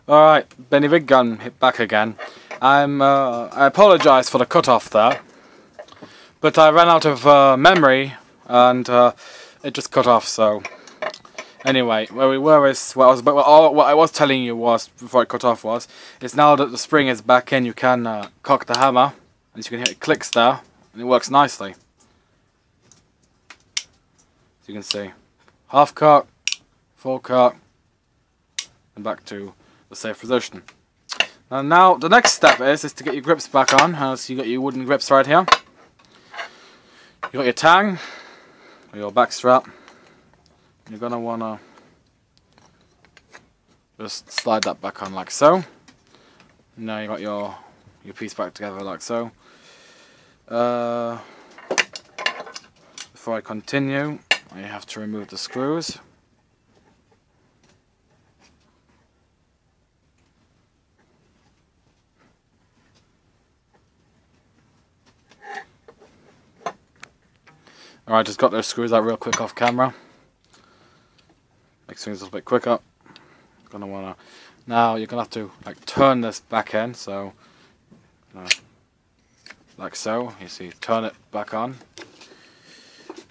Alright, Benny Big Gun hit back again. I apologise for the cut-off there, but I ran out of memory and it just cut off. So anyway, where we were is what I was telling you was before it cut off is now that the spring is back in, you can cock the hammer, and you can hear it clicks there, and it works nicely. As you can see, half cock, full cock, and back to the safe position. And now the next step is to get your grips back on. So you got your wooden grips right here. You got your tang or your back strap. You're gonna wanna just slide that back on like so. Now you got your piece back together like so. Before I continue, I have to remove the screws. Alright, just got those screws out real quick off camera. Makes things a little bit quicker. Now you're gonna have to turn this back end, so like so. You see, turn it back on.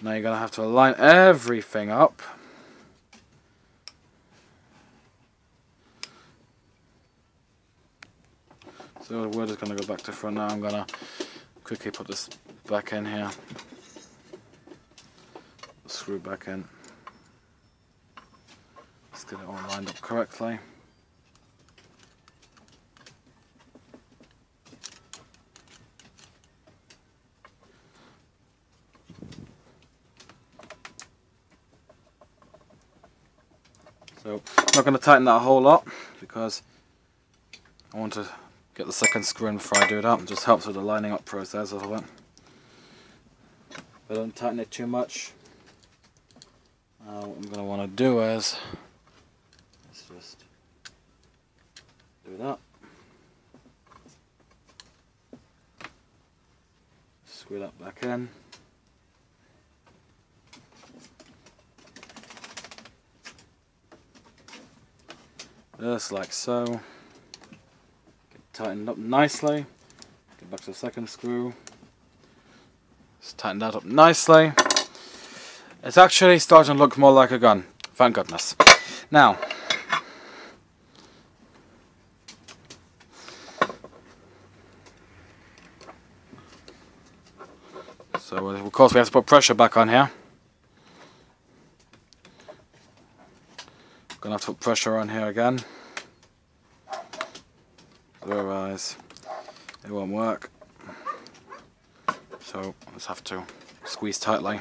Now you're gonna have to line everything up. So we're just gonna go back to front now. I'm gonna quickly put this back in here. Screw back in. Let's get it all lined up correctly. So I'm not going to tighten that a whole lot because I want to get the second screw in before I do that. It just helps with the lining up process of it. But don't tighten it too much. What I'm going to want to do is, let's just do that. Screw that back in. Just like so. Get tightened up nicely. Get back to the second screw. Just tighten that up nicely. It's actually starting to look more like a gun, thank goodness. Now, so of course we have to put pressure back on here. Gonna have to put pressure on here again, otherwise it won't work. So let's have to squeeze tightly.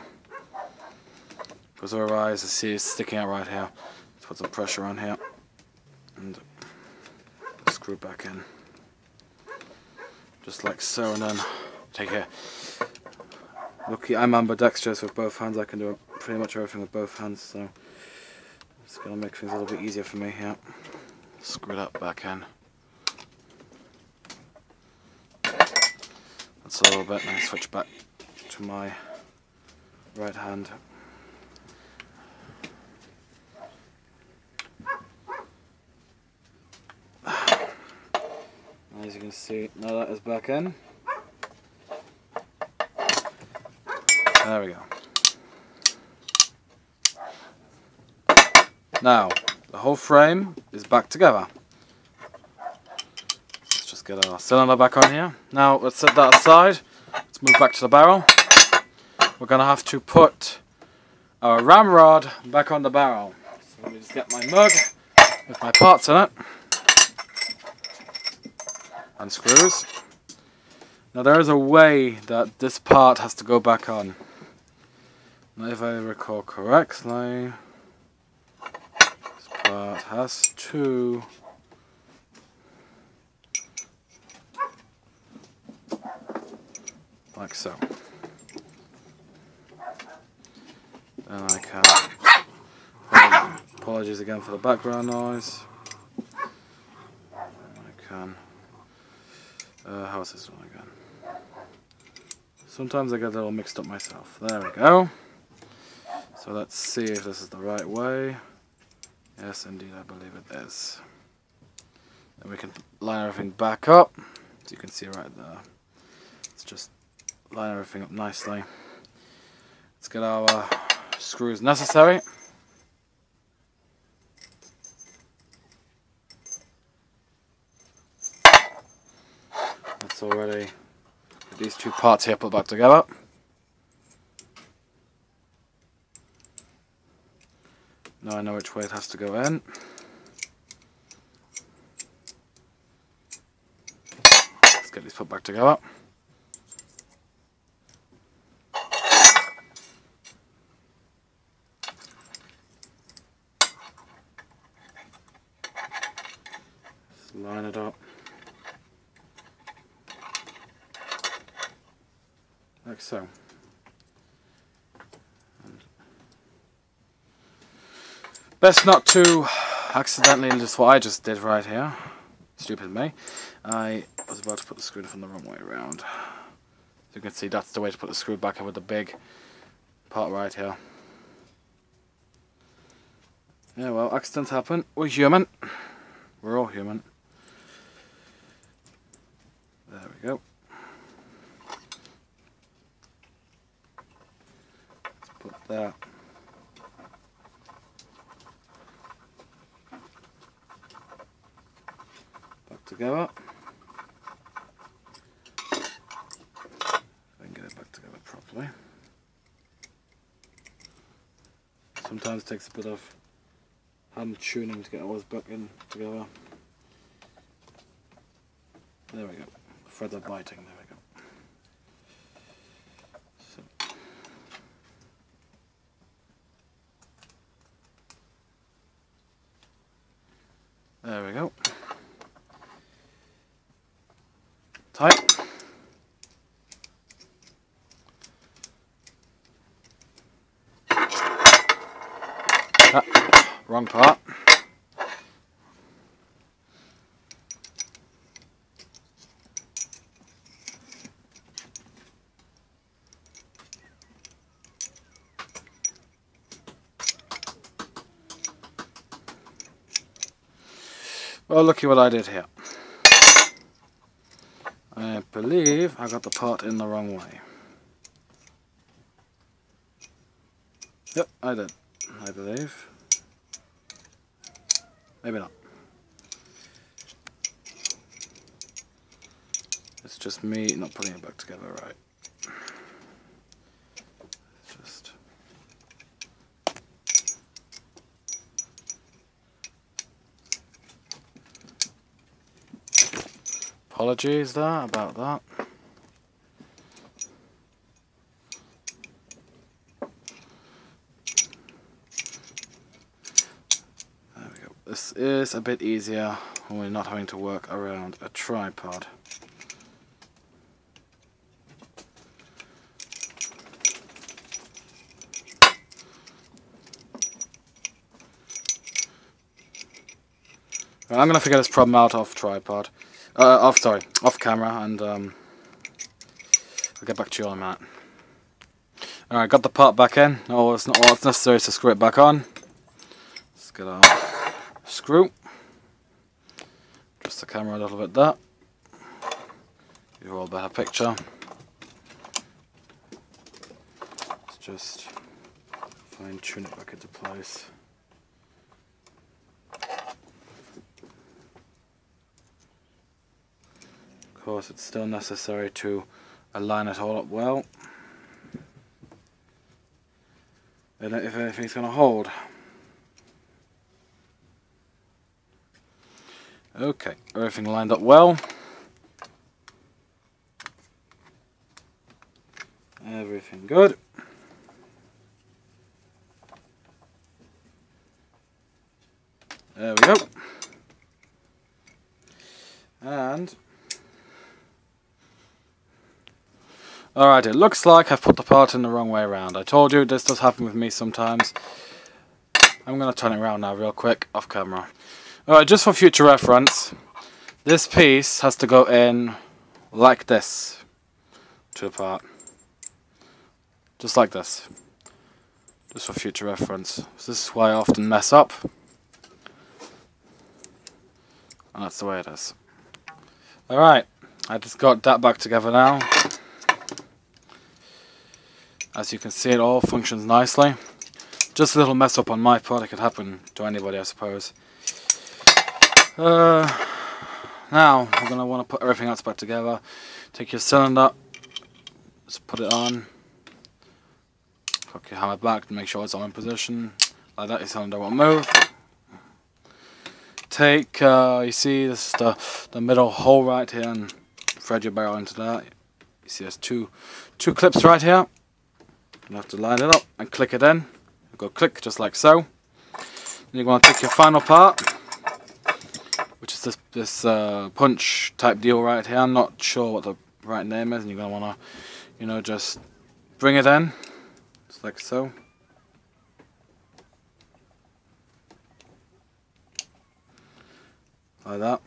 Because otherwise, the see it's sticking out right here. Let's put some pressure on here and screw back in, just like so. And then take it. Lucky I'm ambidextrous with both hands. I can do pretty much everything with both hands. So it's gonna make things a little bit easier for me here. Screw that back in. That's a little bit. Now switch back to my right hand. As you can see, now that is back in. There we go. Now, the whole frame is back together. Let's just get our cylinder back on here. Now, let's set that aside. Let's move back to the barrel. We're going to have to put our ramrod back on the barrel. So let me just get my mug with my parts in it. And screws. Now there is a way that this part has to go back on. Now if I recall correctly, this part has to like so. Then I can, apologies again for the background noise. I can how is this one again? Sometimes I get a little mixed up myself. There we go. So let's see if this is the right way. Yes, indeed, I believe it is. And we can line everything back up, as you can see right there. Let's just line everything up nicely. Let's get our screws necessary. That's already these two parts here put back together. Now I know which way it has to go in. Let's get these put back together. Just line it up. Like so. Best not to accidentally, just what I just did right here. Stupid me. I was about to put the screw from the wrong way around. As you can see, that's the way to put the screw back in with the big part right here. Yeah, well, accidents happen. We're human. We're all human. There we go. Let's put that back together. If I can get it back together properly. Sometimes it takes a bit of hand tuning to get all this back in together. There we go. Threads are biting. There we go. So. There we go. Tight. Ah, wrong part. Well, looky what I did here. I believe I got the part in the wrong way. Yep, I did. I believe. Maybe not. It's just me not putting it back together right. Just apologies there about that. There we go. This is a bit easier when we're not having to work around a tripod. Right, I'm going to figure this problem out off tripod. Off camera, and I'll get back to you on that. Alright, got the part back in. Oh, it's not all it's necessary to screw it back on. Let's get our screw. Adjust the camera a little bit there. Give you all a better picture. Let's just fine tune it back into place. Of course, it's still necessary to align it all up well. And if anything's going to hold. Okay, everything lined up well. Everything good. There we go. And alright, it looks like I've put the part in the wrong way around. I told you this does happen with me sometimes. I'm going to turn it around now real quick, off camera. Alright, just for future reference, this piece has to go in like this to a part. Just like this. Just for future reference. So this is why I often mess up. and that's the way it is. Alright, I just got that back together now. As you can see, it all functions nicely. Just a little mess up on my part, it could happen to anybody, I suppose. Now, we're going to want to put everything else back together. Take your cylinder, just put it on. Hook your hammer back to make sure it's all in position. Like that, your cylinder won't move. Take, you see this is the middle hole right here, and thread your barrel into that. You see there's two clips right here. You have to line it up and click it in. Go click just like so. Then you're going to take your final part, which is this punch type deal right here. I'm not sure what the right name is, and you're going to want to, you know, just bring it in just like so. Like that.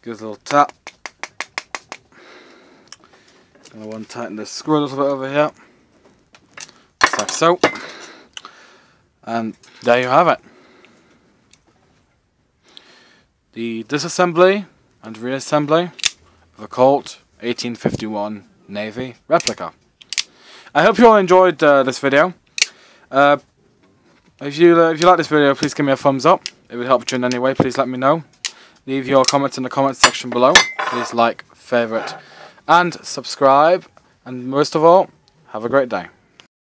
Give it a little tap. Gonna want to tighten this screw a little bit over here. Just like so. And there you have it. The disassembly and reassembly of a Colt 1851 Navy replica. I hope you all enjoyed this video. If you like this video, please give me a thumbs up. If it would help you in any way, please let me know. Leave your comments in the comments section below. Please like, favourite and subscribe. And most of all, have a great day.